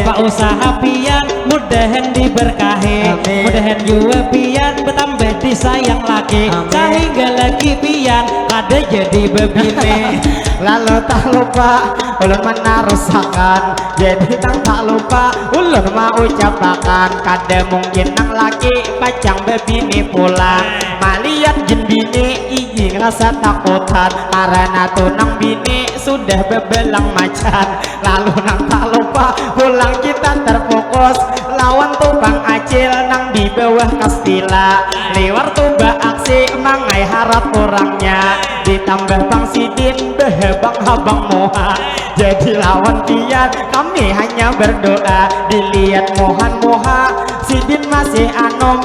Apa usaha pian mudahan diberkahi. Amin. Mudahan juga pian bertambah disayang lagi. Amin. Sehingga lagi pian ada jadi bebine. Lalu tak lupa ulun menarusakan. Jadi tak lupa ulun mau ucapkan. Kada mungkin nang laki pacang bebini pulang. Maliat jen bini iji rasa takutan. Karena tuh nang bini sudah bebelang macan. Lalu nang tak lupa pulang kita terfokus. Lawan tupang acil nang di bawah kastila. Liwar tuba aksi mangai harap orangnya. Ditambah Bang Sidin behebang habang moha. Jadi lawan pian kami hanya berdoa. Dilihat mohan-moha Sidin masih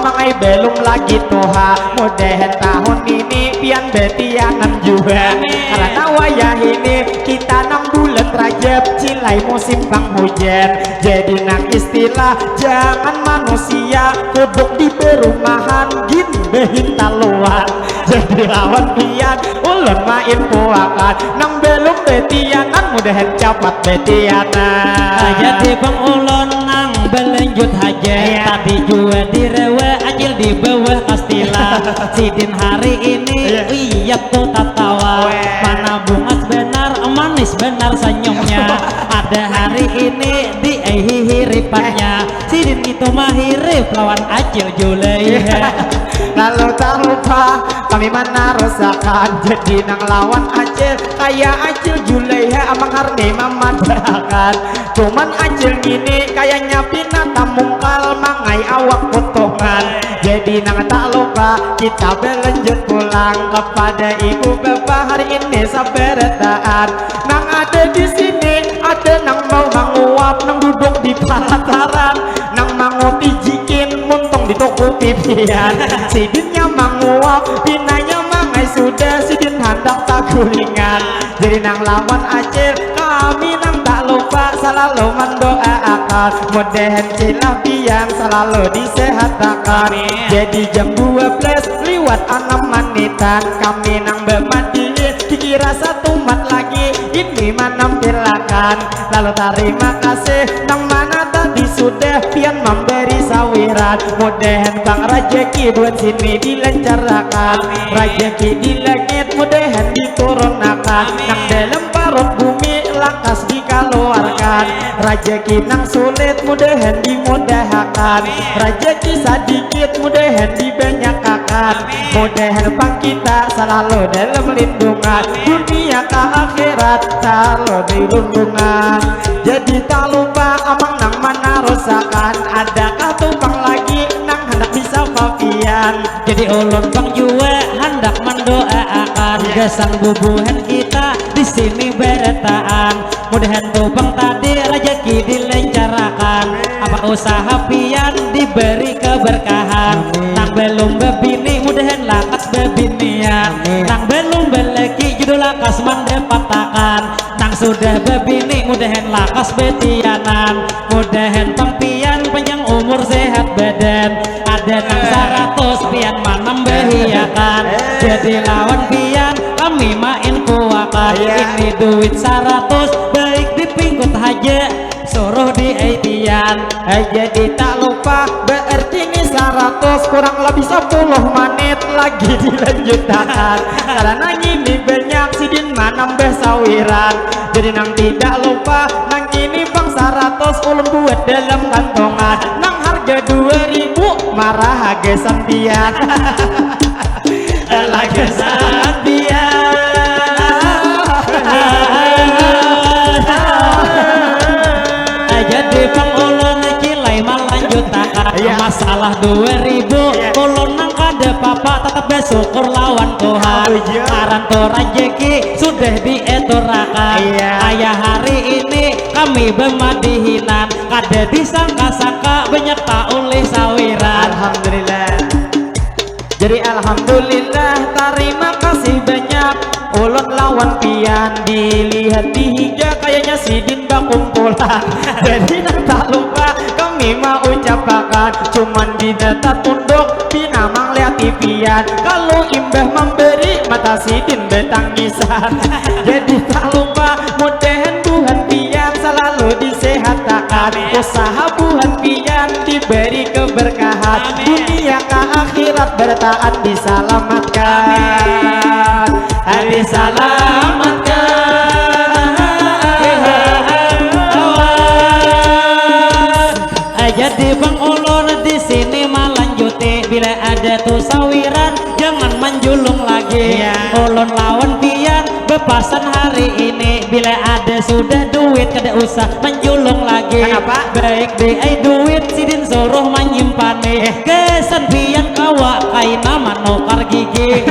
mangai belum lagi toha. Mudahan tahun ini pian betianan juga. Karena wayah ini kita nang bulan Rajab cilai musim penghujan. Jadi nang istilah jangan manusia kuduk di perumahan gin behin taluan. Jadi lawan pian ulun main puakan nang belum betianan mudahan cepat betianan. Jadi bang ulun nang berlanjut haja. Tadi juga direwe acil di bawah kastila. Sidin hari ini iya tuh tatawa. Mana bungas benar manis benar senyumnya. Ada hari ini di hiripannya. Sidin itu mahirip lawan acil julai. Lalu tak lupa kami menarusakan. Jadi nang lawan acil kayak acil Juleha amang harni memadakan. Cuman acil gini kayaknya pinata mungkal mangai awak potongan. Jadi nang tak lupa kita berlanjut pulang kepada ibu bapak hari ini saberetaan. Nang ada di sini ada nang mau manguat. pian sidinnya manguap pinanya mangai sudah sidin hendak tak gulingan jadi nang lawan acil kami nang tak lupa selalu mendoakan mudahan cilapian selalu disehatkan jadi jam 12 lewat 6 menitan kami nang bermandiin dikira 1 mat lagi ini menampilakan lalu terima kasih nang mana tadi sudah pian memberi sawiran mudahan bang rajeki buat sini dilancarkan rajeki di langit mudahan diturunkan nang dalam parut bumi lakas dikeluarkan rajeki nang sulit mudahan dimudahkan rajeki sedikit mudahan dibanyakkan mudahan bang kita selalu dalam lindungan dunia ke akhirat selalu dilindungan jadi tak lupa amang nang mana rusakan adakah tumpang lagi nang hendak bisa papian jadi ulun bang juga hendak mendoakan gesang bubuhan kita di sini beretaan mudahan tupang tadi rezeki dilancarkan apa usaha pian diberi keberkahan nang belum bebini mudahan lakas bebinian nang belum beleki judul lakas mandepatakan nang sudah bebini mudahan lakas betianan mudahan pangpian panjang umur sehat badan ada nang 100 pian manam behiakan jadi lawan pian kami main kuakan ini duit 100 baik dipingkut aja suruh di Aitian jadi tak lupa berarti ini 100 kurang lebih 10 menit lagi dilanjutkan karena ini banyak sidin manambah sawiran jadi nang tidak lupa nang ini bang 100 ulun buat dalam kantongan nang harga 2000 marah harga sampian lagi sampian jadi bang ulun cilai melanjutkan masalah 2000 ulun nang kada papa tetap bersyukur lawan Tuhan karan to rajeki sudah dieturakan ayah hari ini kami bermadihinan kada disangka-sangka banyak tak oleh sawiran alhamdulillah jadi alhamdulillah terima kasih banyak ulun lawan pian dilihat dihiga kayaknya sidin bakumpulan jadi tak lupa kami mau ucapkan cuman di data tunduk pinamang lihat pian kalau imbah memberi mata sidin betangisan jadi tak lupa mudahan Tuhan pian selalu disehatkan usaha Tuhan pian diberi keberkahan dunia ke akhirat bertahan diselamatkan diselamatkan jadi bang ulun di sini melanjuti bila ada tuh sawiran jangan menjulung lagi ulun lawan pian bepasan hari ini bila ada sudah duit kada usah menjulung lagi kenapa? baik di duit sidin suruh menyimpani kesan pian kawa kaina manukar gigi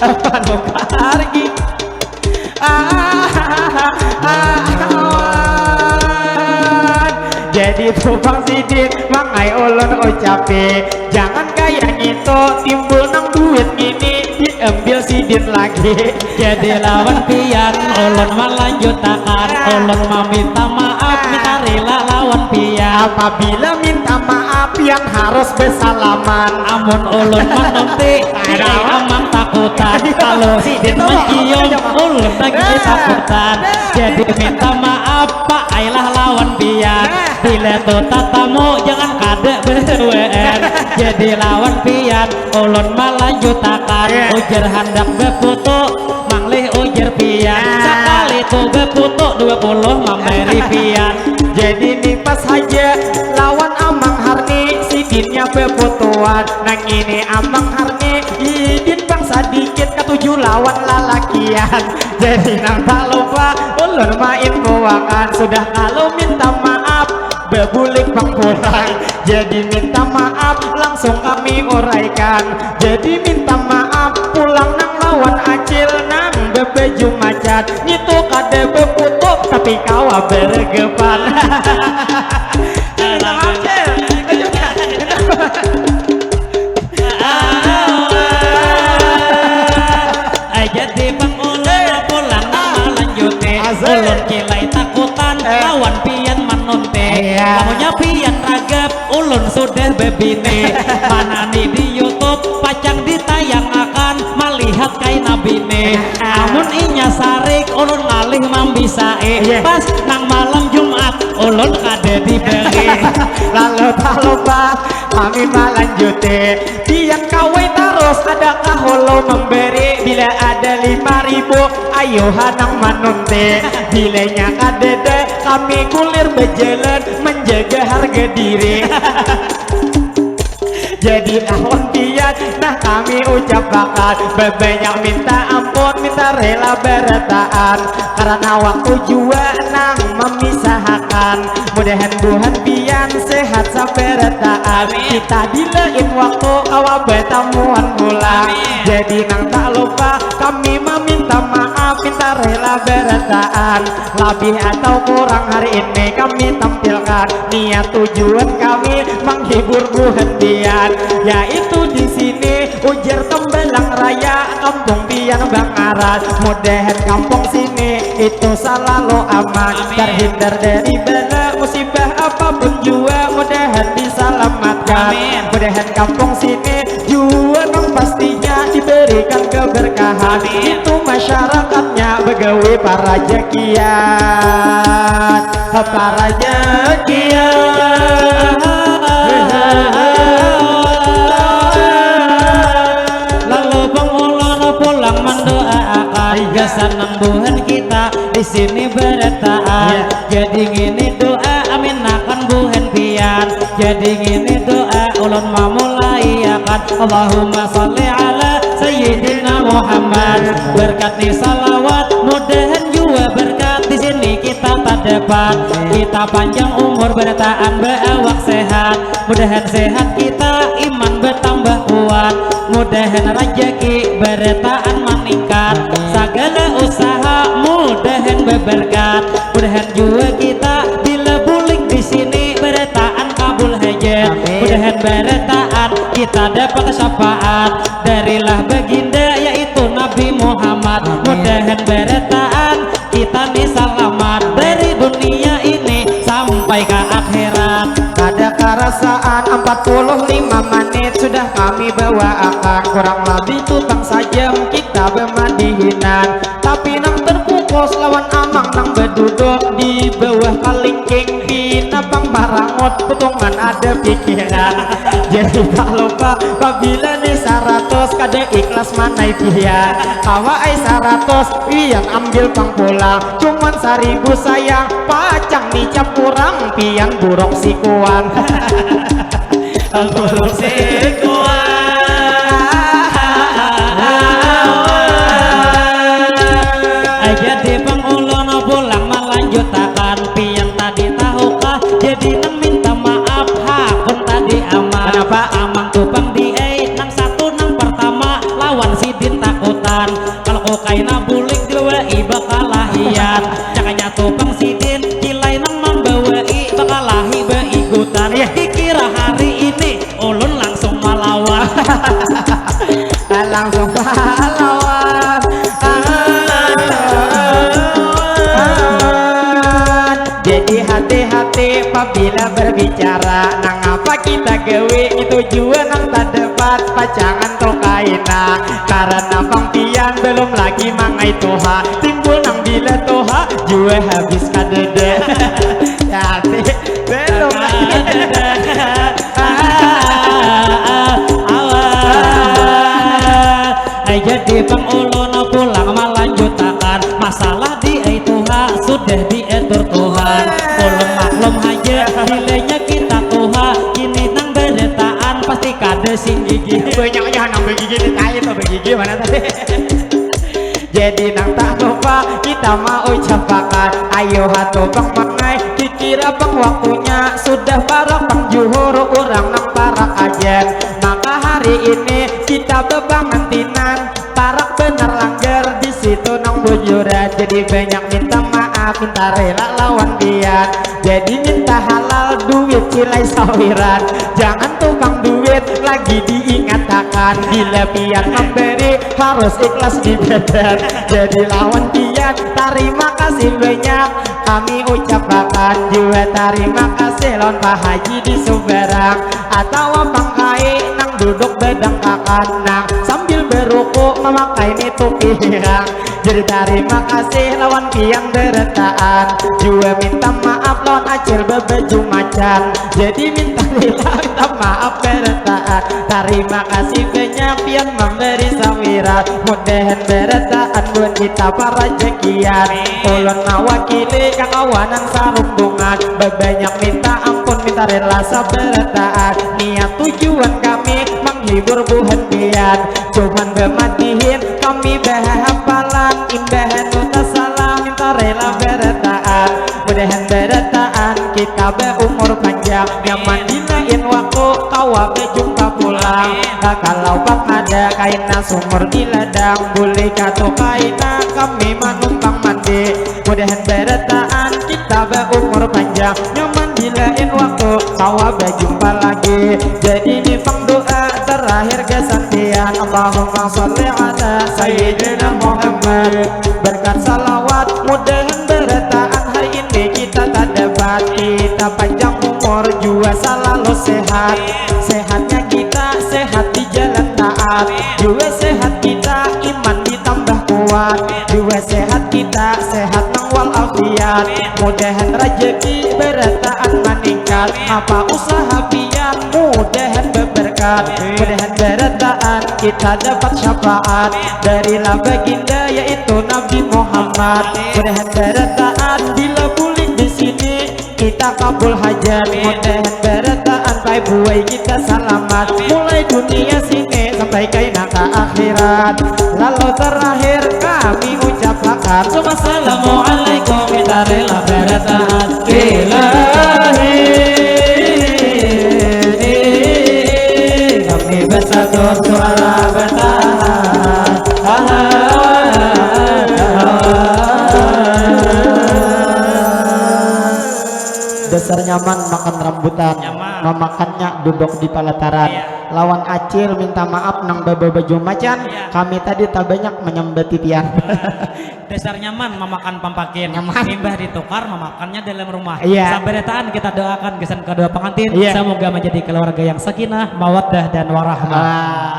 manukar gigi jadi tupang sidin mangai ulun ucapi jangan kayak gitu timbul nang duit ini diambil sidin lagi jadi lawan pian ulun melanjutkan ulun meminta maaf minta rela lawan pian apabila minta maaf yang harus bersalaman amun ulun menanti tidak amang takutan kalau sidin mencium ulun lagi takutan jadi minta maaf pak ailah lawan pian bila tuh tatamu jangan kada berwen jadi lawan pian ulun melanjutkan ujar hendak beputu manglih ujar pian sekali tuh beputu 20 memberi pian jadi nipas saja lawan amang harni sidinnya beputuan nang ini amang harni idin bang sedikit ketujuh lawan lalakian jadi nang tak lupa ulun main keuangan sudah kalau minta maaf bebulik bang pulang jadi minta maaf langsung kami uraikan jadi minta maaf pulang nang lawan acil nang bebeju macan itu kade beputuk tapi kawa bergepan minta maaf acil takutan lawan pian manunte. Iya. Lamunnya pian ragap ulun sudah bebine. Mana nih di YouTube pacang ditayangakan melihat kai nabine. Amun inya sarik ulun ngalih mambisae. Iya. Pas nang malam Jumat ulun kade diberi. Lalu tak lupa kami melanjuti pian kawai terus adakah holo memberi bila ada 5.000 ayo hanang manunte bilanya kadede kami kulir berjalan menjaga harga diri. Jadi lawan pian nah kami ucapkan banyak minta ampun minta rela bertaan karena waktu jua nang memisahkan mudahan buhan pian sehat sampai retaan kita dilain waktu awal bertamuan pulang jadi nang tak lupa kami meminta maaf minta rela bertaan lebih atau kurang hari ini kami tampilkan niat tujuan kami menghibur buhan pian yaitu di sini ujar Tembelang Raya kampung pian Bangaran mudahan kampung sini itu selalu aman terhindar dari bala musibah apapun jua mudahan diselamatkan mudahan kampung sini jua nang pastinya diberikan keberkahan itu masyarakatnya begawi para jakian lalu pengulon pulang mendoakan gasanang buhan kita di sini bertaan jadi gini doa amin akan buhan pian jadi gini doa ulun mamulai akan Allahumma sholli ala sayyidina Muhammad berkat ni salawat mudahan jua berkat di sini kita tak dapat kita panjang umur bertaan berawak sehat mudahan sehat kita iman bertambah kuat mudahan rejeki bertaan meningkat segala usaha mudahan berberkat mudahan juga kita bila bulik di sini bertaan kabul hajat mudahan bertaan kita dapat syafaat darilah baginda yaitu Nabi Muhammad mudahan bertaan kita nih selamat dari dunia ini sampai ke akhirat. Ada kerasaan 45 menit sudah kami bawakan kurang lebih tutang saja kita bermadihinan tapi nang terpukul lawan amang nang berduduk di bawah kalingking bina bang barangot putungan ada pikiran jadi tak lupa apabila nih 100 kada ikhlas manai dia kawa ai 100 pian ambil pang pulang cuman 1000 sayang pacang nih cap kurang pian buruk si kuan buruk si jadi pengulon pulang melanjutkan pian tadi tahukah jadi nang minta maaf hakun tadi aman kenapa amang tupang di nang satu nang pertama lawan sidin takutan kalau kau kaina bulik diwai bakal lahian cakanya tupang sidin kilai nang membawai bakal lahi beigutan dikira hari ini ulun langsung melawan langsung pahlawan jadi hati-hati apabila berbicara nang apa kita gawe itu juga nang tak dapat pacangan tokaina karena bang pian belum lagi mangai toha timbul nang bila toha juga habis kadede hati belum lagi jadi pengulun pulang melanjutkan masalah di Tuhan sudah diatur Tuhan ulun maklum aja nilainya kita Tuhan kini nang beretaan pasti kada sing gigi banyaknya nang begigi ditanya tuh begigi mana tadi jadi nang tak lupa kita mau ucapkan ayo hatu bang mangai dikira bang waktunya sudah para pengjuhur orang nang parak aja maka hari ini kita bebang nantinan parak bener langgar di situ nang kejujuran. Jadi banyak minta maaf, minta rela lawan biar. Jadi minta halal duit cilai sawiran. Jangan tukang duit lagi diingatkan. Bila pian memberi harus ikhlas di badan. Jadi lawan pian terima kasih banyak kami ucapkan juga terima kasih lawan Pak Haji di Subarang atau Bang Kai nang duduk bedang kakanang sambil berukuk memakai topi hirang. Jadi terima kasih lawan pian deretaan juga minta maaf lawan acil bebeju macan. Jadi minta maaf beretaan. Terima kasih banyak pian memberi sawiran. Mudahan beretaan buat kita para jekian. Ulun mewakili kawanan saruntungan. Banyak minta ampun minta rela saberetaan. Niat tujuan kami menghibur buhan pian. Cuman bematihin kami berhafalan. Imbahan uta salam minta rela beretaan. Mudahan beretaan kita berumur panjang. Nyaman dilain waktu tawa berjumpa pulang. Kalau bak ada kaina sumur di ladang. Boleh kata kaina kami manumpang mandi. Mudahan beretaan kita berumur panjang. Nyaman dilain waktu tawa berjumpa lagi. Jadi nifang doa terakhir kesantian. Allahumma sholli ala sayyidina Muhammad. Berkat salawat mudahan beretaan hari ini kita tak dapat. Kita panjang umur juga selalu sehat. Sehatnya kita sehat di jalan taat. Juga sehat kita iman ditambah kuat. Juga sehat kita sehat nang walafiat. Mudahan rezeki beretaan meningkat. Apa usaha pian mudahan berberkat. Mudahan beretaan kita dapat syafaat dari baginda yaitu Nabi Muhammad. Mudahan beretaan bila bulik di sini kita kabul hajat. Mudahan beretaan pai buai kita selamat mulai dunia sini sampai kaina ke akhirat. Lalu terakhir kami ucapkan Assalamualaikum kita rela beretaan ilahi. Kami bersatu suara bertahan. Dasar nyaman makan rambutan. Nyaman. Memakannya duduk di pelataran. Iya. Lawan acil minta maaf nang baju macan. Iya. Kami tadi tak banyak menyembeti pian. Dasar nyaman memakan pampakin. Nyaman. Limbah ditukar memakannya dalam rumah. Iya. Saberetaan kita doakan kesan kedua pengantin. Iya. Semoga menjadi keluarga yang sakinah, mawaddah dan warahmah.